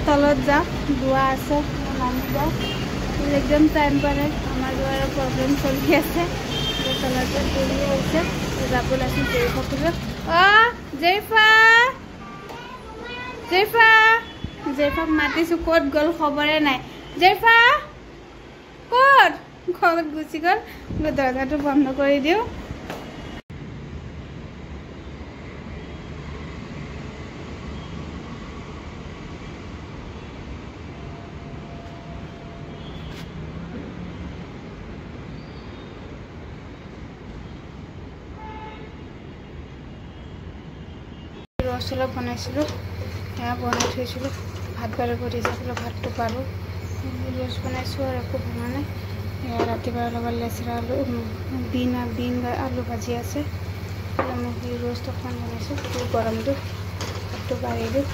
তলত যাওঁ দুৱা আছে নামি যাওঁ একদম টাইম পালে আমাৰ দুৱাৰ প্ৰব্লেম চলি আছে তলতে দেৰি হৈছে যাব লাগি জেৰিফাক জেৰিফাক মাতিছোঁ ক'ত গ'ল খবৰে নাই জেৰিফা ক'ত ঘৰত গুচি গ'ল দৰজাটো বন্ধ কৰি দিওঁ ৰস অলপ বনাইছিলোঁ সেয়া বনাই থৈছিলোঁ ভাত বাঢ়িব দিছিলোঁ ভাতটো পাৰোঁ ৰস বনাইছোঁ আৰু একো বনোৱা নাই ৰাতিপুৱাৰ লগত লেচেৰা আলু বিন আলু ভাজি আছে মই সেই ৰসটো অকণমান বনাইছোঁ গৰমটো ভাতটো বাঢ়ি দিওঁ